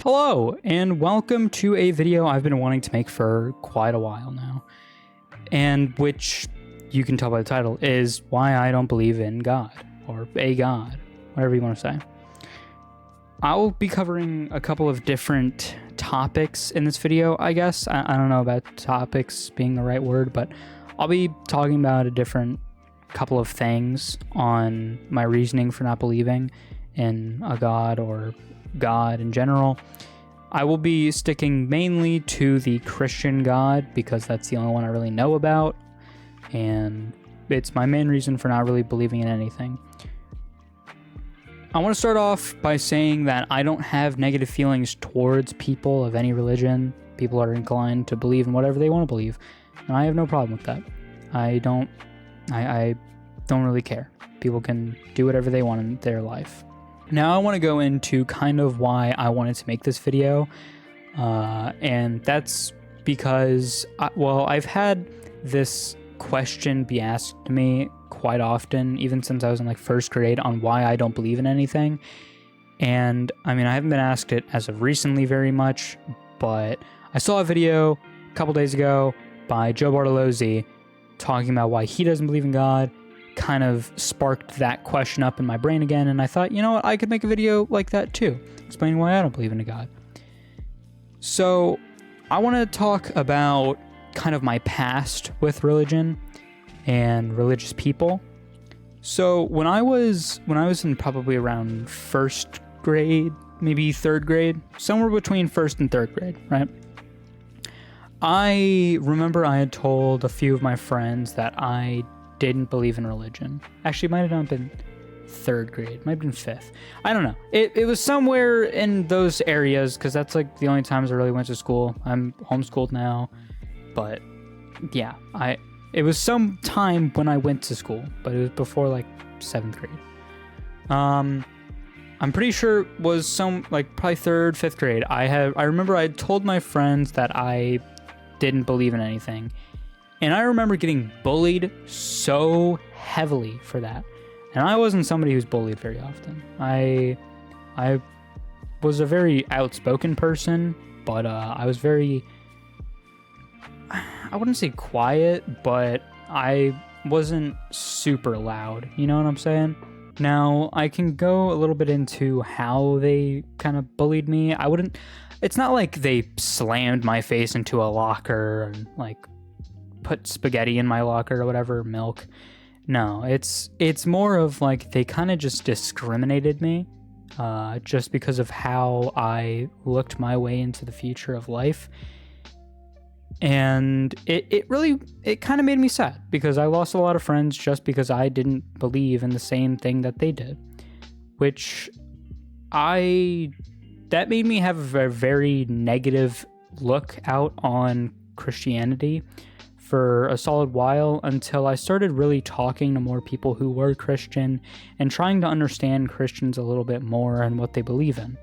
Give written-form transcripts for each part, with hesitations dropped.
Hello, and welcome to a video I've been wanting to make for quite a while now, and which you can tell by the title is why I don't believe in God, or a God, whatever you want to say. I'll be covering a couple of different topics in this video, I guess. I don't know about topics being the right word, but I'll be talking about a different couple of things on my reasoning for not believing in a God or God in general. I will be sticking mainly to the Christian God because that's the only one I really know about, and it's my main reason for not really believing in anything. I want to start off by saying that I don't have negative feelings towards people of any religion. People are inclined to believe in whatever they want to believe, and I have no problem with that. I don't really care. People can do whatever they want in their life. Now I want to go into kind of why I wanted to make this video, and that's because, I've had this question be asked to me quite often, even since I was in first grade, on why I don't believe in anything. And I mean, I haven't been asked it as of recently very much, but I saw a video a couple days ago by Joe Bartolozzi talking about why he doesn't believe in God. Kind of sparked that question up in my brain again, and I thought, you know what, I could make a video like that too, explaining why I don't believe in a God. So I want to talk about kind of my past with religion and religious people. So when I was in probably around first grade, maybe third grade, somewhere between first and third grade, right? I remember I had told a few of my friends that I didn't believe in religion. Actually, it might have not been third grade. It might have been fifth. I don't know. It was somewhere in those areas, because that's the only times I really went to school. I'm homeschooled now. But yeah, it was some time when I went to school, but it was before seventh grade. I'm pretty sure it was probably third, fifth grade. I remember I had told my friends that I didn't believe in anything. And I remember getting bullied so heavily for that. And I wasn't somebody who's bullied very often. I was a very outspoken person, but I was very, I wouldn't say quiet, but I wasn't super loud. You know what I'm saying? Now, I can go a little bit into how they kind of bullied me. It's not like they slammed my face into a locker and put spaghetti in my locker or whatever, milk. No, it's more of they kind of just discriminated me just because of how I looked my way into the future of life. And it kind of made me sad because I lost a lot of friends just because I didn't believe in the same thing that they did, which that made me have a very negative look out on Christianity for a solid while, until I started really talking to more people who were Christian and trying to understand Christians a little bit more and what they believe in.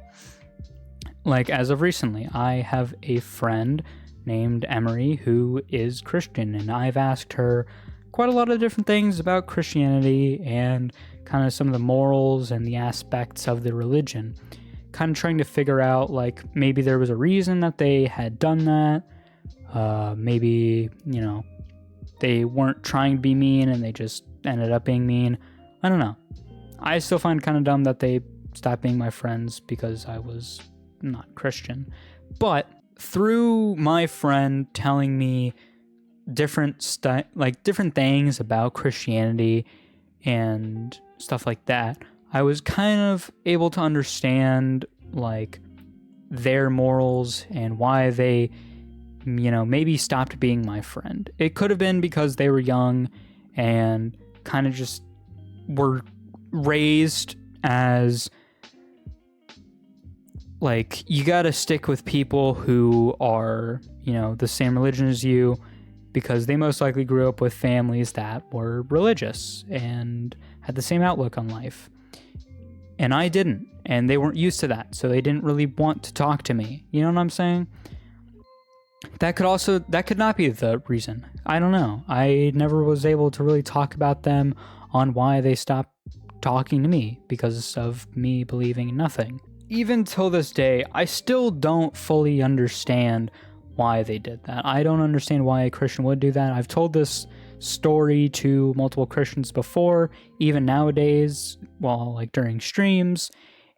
As of recently, I have a friend named Emery who is Christian, and I've asked her quite a lot of different things about Christianity and kind of some of the morals and the aspects of the religion, kind of trying to figure out maybe there was a reason that they had done that. Maybe, they weren't trying to be mean and they just ended up being mean. I don't know. I still find it kind of dumb that they stopped being my friends because I was not Christian. But through my friend telling me different things about Christianity and stuff like that, I was kind of able to understand their morals and why they maybe stopped being my friend. It could have been because they were young and kind of just were raised as you gotta stick with people who are, the same religion as you, because they most likely grew up with families that were religious and had the same outlook on life. And I didn't, and they weren't used to that, so they didn't really want to talk to me. You know what I'm saying? That could not be the reason. I don't know. I never was able to really talk about them on why they stopped talking to me because of me believing in nothing. even till this day, I still don't fully understand why they did that. I don't understand why a Christian would do that. I've told this story to multiple Christians before, even nowadays, well, like during streams,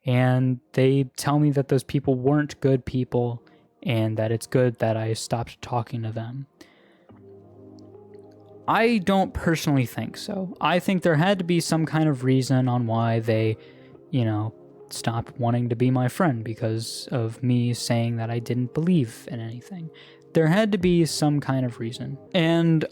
and they tell me that those people weren't good people and that it's good that I stopped talking to them. I don't personally think so. I think there had to be some kind of reason on why they, stopped wanting to be my friend because of me saying that I didn't believe in anything. There had to be some kind of reason. And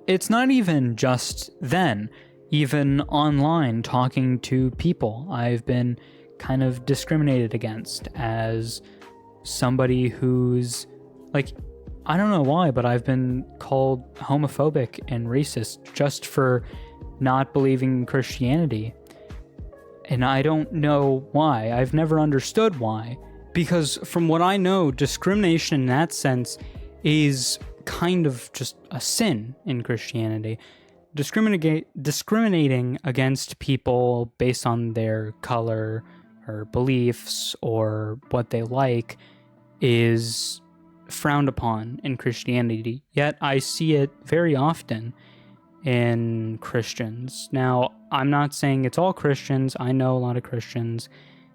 it's not even just then. Even online, talking to people, I've been kind of discriminated against as somebody who's like, I don't know why, but I've been called homophobic and racist just for not believing in Christianity. And I don't know why. I've never understood why. Because from what I know, discrimination in that sense is kind of just a sin in Christianity. Discriminating against people based on their color or beliefs or what they like is frowned upon in Christianity. Yet I see it very often in Christians. Now, I'm not saying it's all Christians. I know a lot of Christians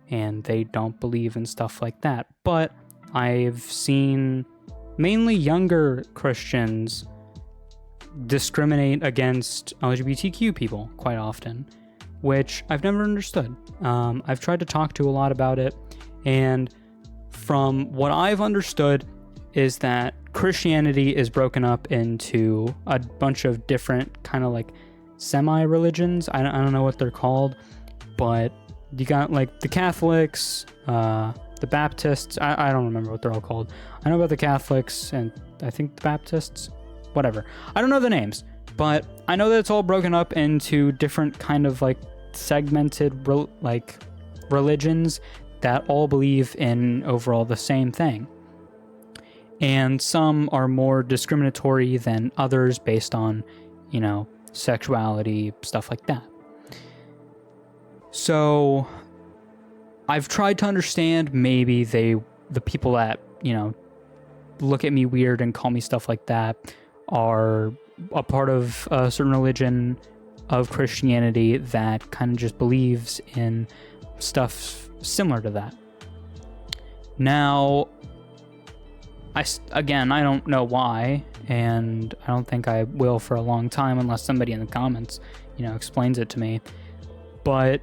and they don't believe in stuff like that. But I've seen mainly younger Christians discriminate against LGBTQ people quite often, which I've never understood. I've tried to talk to a lot about it, and from what I've understood is that Christianity is broken up into a bunch of different kind of like semi-religions. I don't know what they're called, but you got like the Catholics, the Baptists. I don't remember what they're all called. I know about the Catholics and I think the Baptists, whatever. I don't know the names, but I know that it's all broken up into different kind of like segmented religions that all believe in overall the same thing. And some are more discriminatory than others based on, sexuality, stuff like that. So I've tried to understand maybe the people that, look at me weird and call me stuff like that are a part of a certain religion of Christianity that kind of just believes in stuff similar to that. Now, I don't know why, and I don't think I will for a long time unless somebody in the comments, explains it to me. But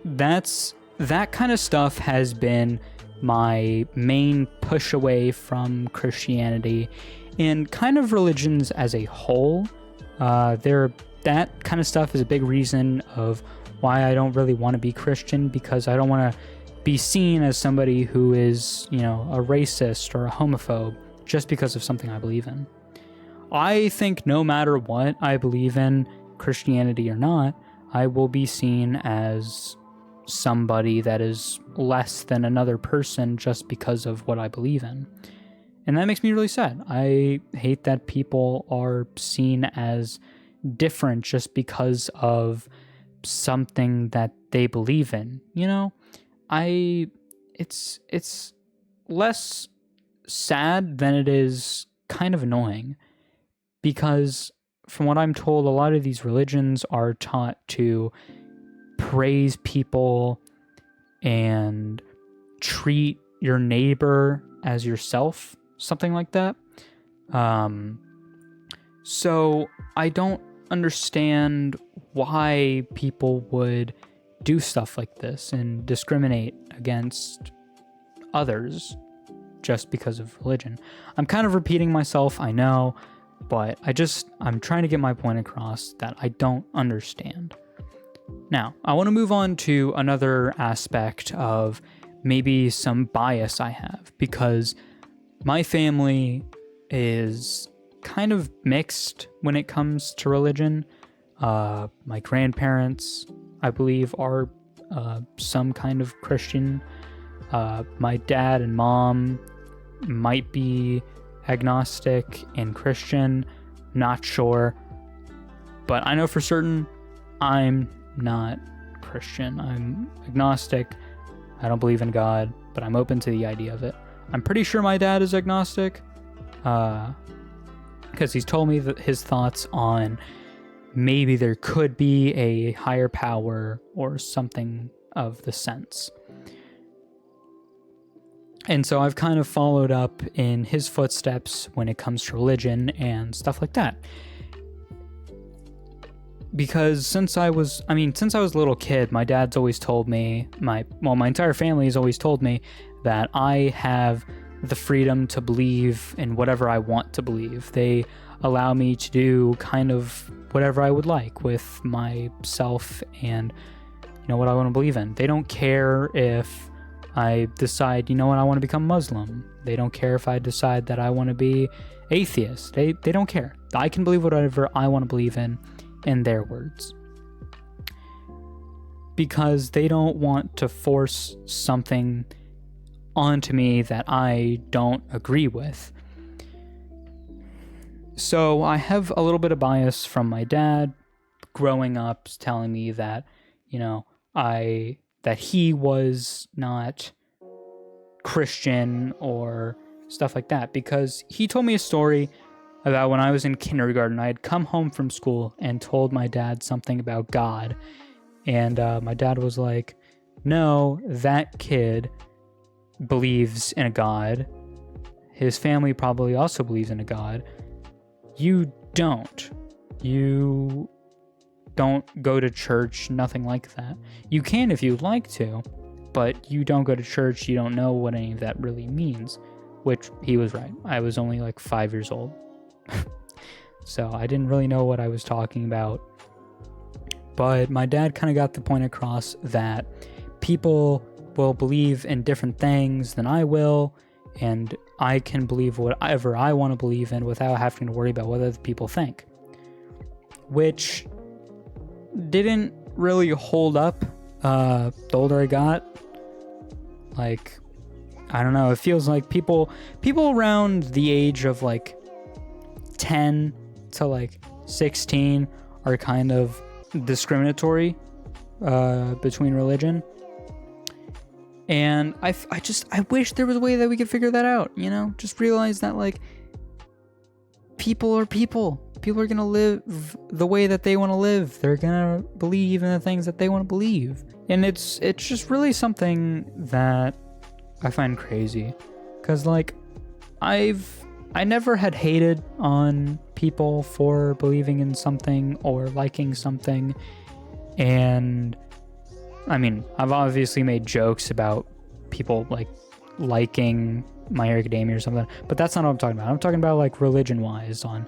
that kind of stuff has been my main push away from Christianity and kind of religions as a whole. That kind of stuff is a big reason of why I don't really want to be Christian, because I don't want to be seen as somebody who is, a racist or a homophobe just because of something I believe in. I think no matter what I believe in, Christianity or not, I will be seen as somebody that is less than another person just because of what I believe in. And that makes me really sad. I hate that people are seen as different just because of something that they believe in, It's less sad than it is kind of annoying, because from what I'm told, a lot of these religions are taught to praise people and treat your neighbor as yourself, something like that. So I don't understand why people would do stuff like this and discriminate against others just because of religion. I'm kind of repeating myself, I know, but I'm trying to get my point across that I don't understand. Now, I want to move on to another aspect of maybe some bias I have, because my family is kind of mixed when it comes to religion. My grandparents, I believe, are some kind of Christian. My dad and mom might be agnostic and Christian, not sure. But I know for certain I'm not Christian. I'm agnostic. I don't believe in God, but I'm open to the idea of it. I'm pretty sure my dad is agnostic, because he's told me that his thoughts on maybe there could be a higher power or something of the sense. And so I've kind of followed up in his footsteps when it comes to religion and stuff like that. Because since I was a little kid, my dad's always told me, my entire family has always told me that I have the freedom to believe in whatever I want to believe. They allow me to do kind of whatever I would like with myself and, what I want to believe in. They don't care if I decide, I want to become Muslim. They don't care if I decide that I want to be atheist. They don't care. I can believe whatever I want to believe in their words. Because they don't want to force something onto me that I don't agree with. So I have a little bit of bias from my dad growing up telling me that, that he was not Christian or stuff like that, because he told me a story about when I was in kindergarten. I had come home from school and told my dad something about God, and my dad was like, no, that kid believes in a God. His family probably also believes in a God. You don't. You don't go to church, nothing like that. You can if you'd like to, but you don't go to church. You don't know what any of that really means, which he was right. I was only like 5 years old. So I didn't really know what I was talking about. But my dad kind of got the point across that people will believe in different things than I will, and I can believe whatever I want to believe in without having to worry about what other people think. Which didn't really hold up the older I got. Like, I don't know, it feels like people around the age of like 10 to like 16 are kind of discriminatory between religion. And I wish there was a way that we could figure that out, just realize that like people are people. People are going to live the way that they want to live. They're going to believe in the things that they want to believe. And it's just really something that I find crazy. Because like I never had hated on people for believing in something or liking something. And I mean, I've obviously made jokes about people like liking My Hero Academia or something, but that's not what I'm talking about. I'm talking about like religion-wise, on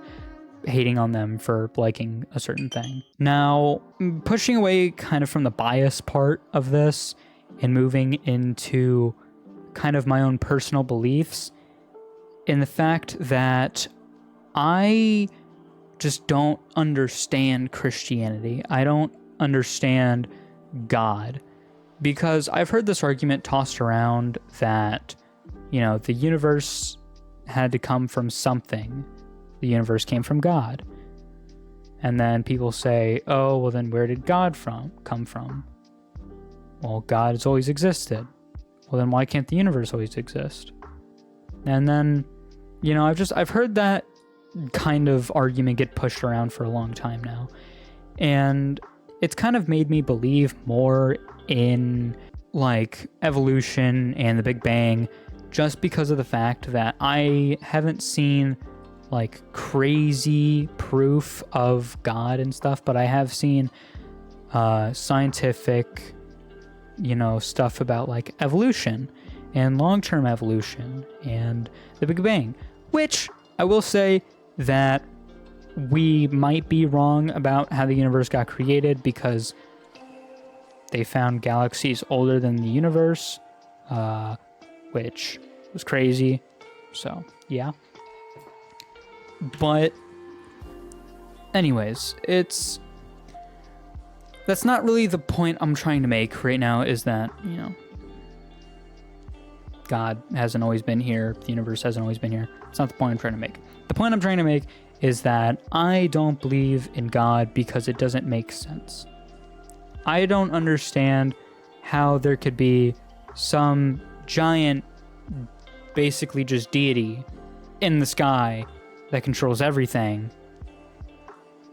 hating on them for liking a certain thing. Now, pushing away kind of from the bias part of this and moving into kind of my own personal beliefs, in the fact that I just don't understand Christianity. I don't understand God, because I've heard this argument tossed around that, the universe had to come from something. The universe came from God. And then people say, oh, well then where did God come from? Well, God has always existed. Well, then why can't the universe always exist? And then, I've heard that kind of argument get pushed around for a long time now. And it's kind of made me believe more in like evolution and the Big Bang, just because of the fact that I haven't seen like crazy proof of God and stuff, but I have seen scientific, stuff about like evolution and long-term evolution and the Big Bang, which I will say that we might be wrong about how the universe got created, because they found galaxies older than the universe, which was crazy. So, yeah. But anyways, that's not really the point I'm trying to make right now, is that, God hasn't always been here, the universe hasn't always been here. It's not the point I'm trying to make. The point I'm trying to make is that I don't believe in God because it doesn't make sense. I don't understand how there could be some giant, basically just deity in the sky that controls everything.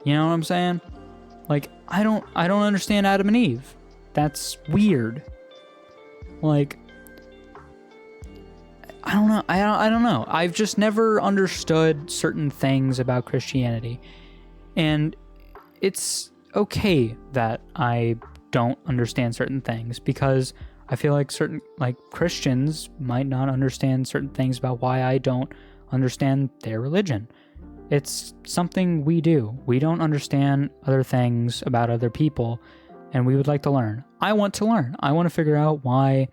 You know what I'm saying? Like, I don't understand Adam and Eve. That's weird. Like, I don't know. I don't know. I've just never understood certain things about Christianity. And it's okay that I don't understand certain things, because I feel like Christians might not understand certain things about why I don't understand their religion. It's something we do. We don't understand other things about other people, and we would like to learn. I want to learn. I want to figure out why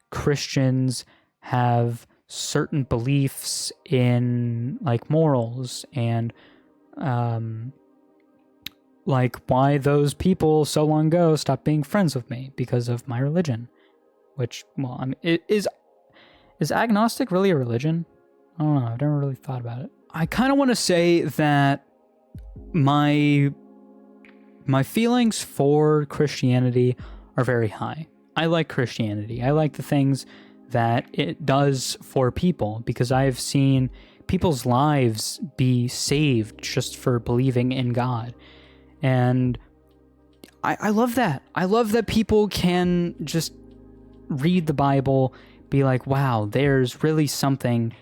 Christians have certain beliefs in like morals, and like why those people so long ago stopped being friends with me because of my religion. Which, well, I mean, is agnostic really a religion? I don't know. I've never really thought about it. I kind of want to say that my feelings for Christianity are very high. I like Christianity. I like the things that it does for people, because I have seen people's lives be saved just for believing in God. And I love that. I love that people can just read the Bible, be like, wow, there's really something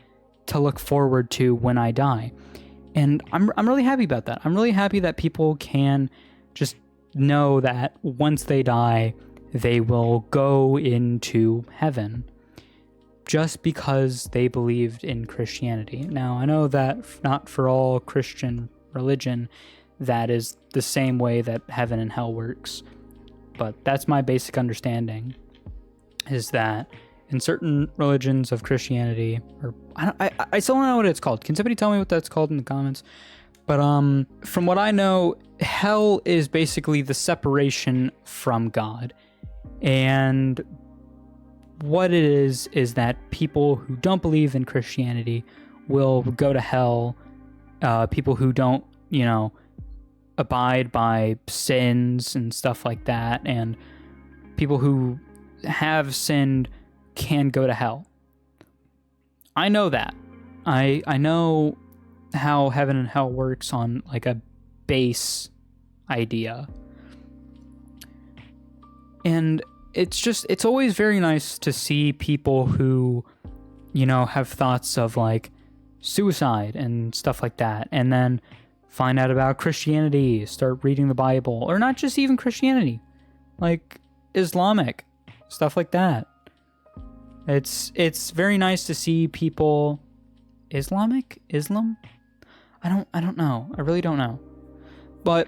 to look forward to when I die. And I'm really happy about that. I'm really happy that people can just know that once they die, they will go into heaven just because they believed in Christianity. Now, I know that not for all Christian religion that is the same way that heaven and hell works, but that's my basic understanding, is that in certain religions of Christianity, or I still don't know what it's called. Can somebody tell me what that's called in the comments? But from what I know, hell is basically the separation from God. And what it is that people who don't believe in Christianity will go to hell. People who don't, abide by sins and stuff like that, and people who have sinned can go to hell. I know that. I know how heaven and hell works on like a base idea. And it's always very nice to see people who, have thoughts of like suicide and stuff like that, and then find out about Christianity, start reading the Bible, or not just even Christianity, like Islamic stuff like that. It's very nice to see people Islam? I don't know. I really don't know. But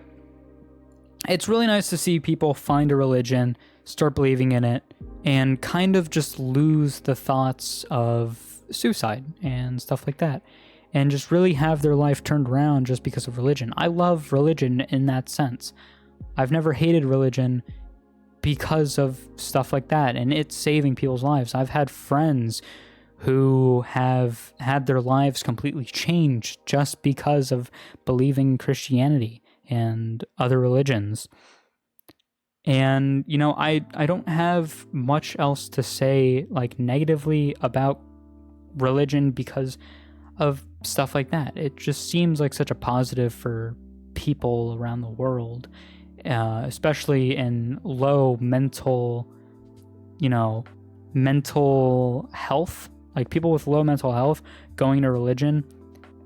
it's really nice to see people find a religion, start believing in it, and kind of just lose the thoughts of suicide and stuff like that, and just really have their life turned around just because of religion. I love religion in that sense. I've never hated religion because of stuff like that, and it's saving people's lives. I've had friends who have had their lives completely changed just because of believing in Christianity and other religions. And, I don't have much else to say, like, negatively about religion because of stuff like that. It just seems like such a positive for people around the world, especially in low mental health. Like, people with low mental health going to religion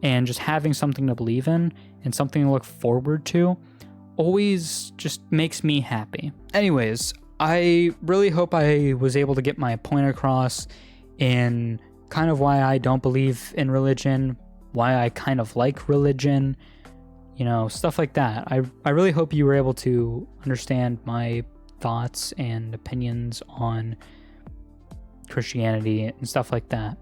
and just having something to believe in and something to look forward to always just makes me happy. Anyways, I really hope I was able to get my point across in kind of why I don't believe in religion, why I kind of like religion, stuff like that. I really hope you were able to understand my thoughts and opinions on Christianity and stuff like that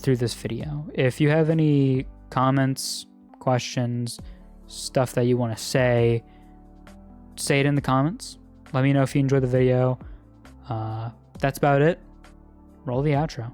through this video. If you have any comments, questions, stuff that you want to say it in the comments. Let me know if you enjoyed the video. That's about it. Roll the outro.